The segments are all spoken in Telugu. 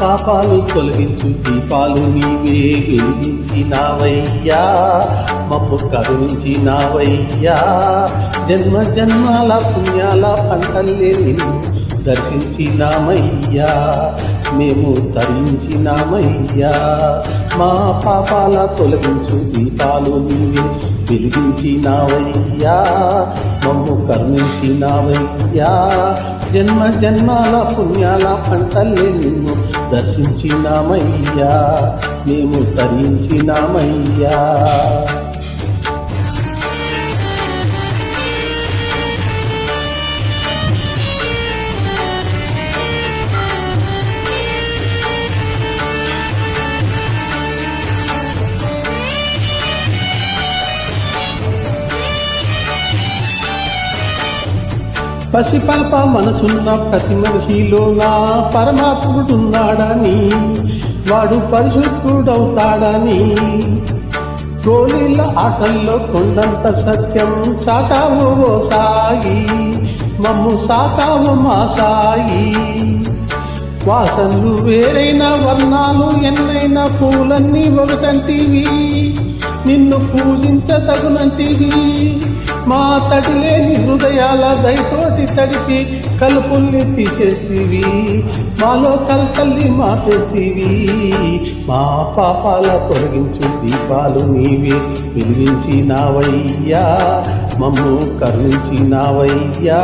పాపాలు తొలగించు దీపాలు నీవే వెలిగించినావయ్యా, మమ్ము కరుణించినావయ్యా. జన్మ జన్మాల పుణ్యాల పంటల్లే నిన్ను దర్శించినామయ్యా, మేము తరించినామయ్యా. మా పాపాల తొలగించు దీపాలు నీవే వెలిగించినావయ్యా, మమ్ము కరుణించినావయ్యా. జన్మ జన్మాల పుణ్యాల పంటల్లే నిన్ను దర్శించినామయ్యా, మేము తరించినామయ్యా. పసిపాప మనసున్న ప్రతి మనిషిలో నా పరమాత్ముడున్నాడని, వాడు పరిశుద్ధుడవుతాడని, గోళీల ఆటల్లో కొండంత సత్యం సాకావు ఓ సాయి, మమ్ము సాకావు మా సాయి. వాసనలు వేరైన వర్ణాలు ఎన్నైనా పూలన్నీ ఒకటంటివి, నిన్ను పూజించతగునంటివి. మా తడిలేని హృదయాల దయతోటి తడిపి కలుపుల్ని తీసేస్తీవి, మాలో కల్కల్ని మాపేస్తీవి. మా పాపాల తొలగించు దీపాలు నీవే వెలిగించినావయ్యా, మమ్ము కరుణించినావయ్యా.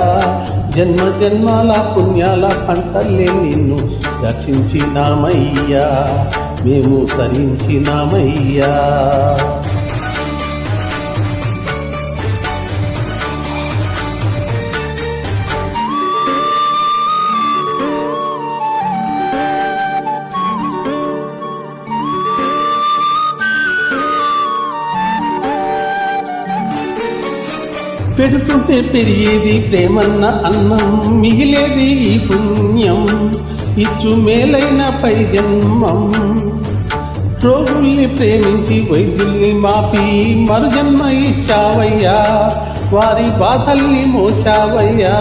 జన్మ జన్మాల పుణ్యాల పంటల్లే నిన్ను దర్శించినామయ్యా, మేము తరించినామయ్యా. పెడుతుంటే పెరిగేది ప్రేమన్న అన్నం, మిగిలేది ఈ పుణ్యం, ఇచ్చు మేలైన పై జన్మం. రోగుల్ని ప్రేమించి వైద్యుల్ని మాపి మరుజన్మ ఇచ్చావయ్యా, వారి బాధల్ని మోసావయ్యా.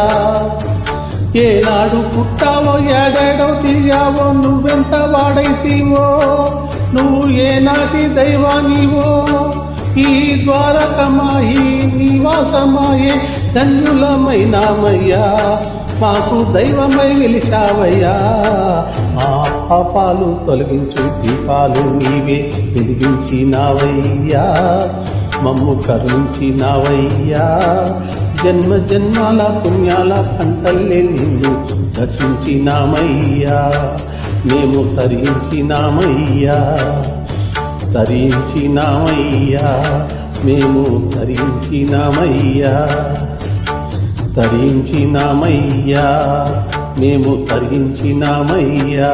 ఏనాడు పుట్టావో ఏడాడో తిరిగావో, నువ్వెంత వాడైతీవో, నువ్వు ఏనాటి దైవానివో. ఈ ద్వారకమాయి నివాసమాయే ధన్యులమైనామయ్యా, మాకు దైవమై వెలిశావయ్యా. మా పాపాలు తొలగించు దీపాలు నీవే వెలిగించినావయ్యా, మమ్ము కరుణించినావయ్యా. జన్మ జన్మాల పుణ్యాల పంటల్లే నిన్ను దర్శించినామయ్యా, మేము తరించినామయ్యా, తరించినామయ్యా, మేము తరించినామయ్యా, తరించినామయ్యా, మేము తరించినామయ్యా.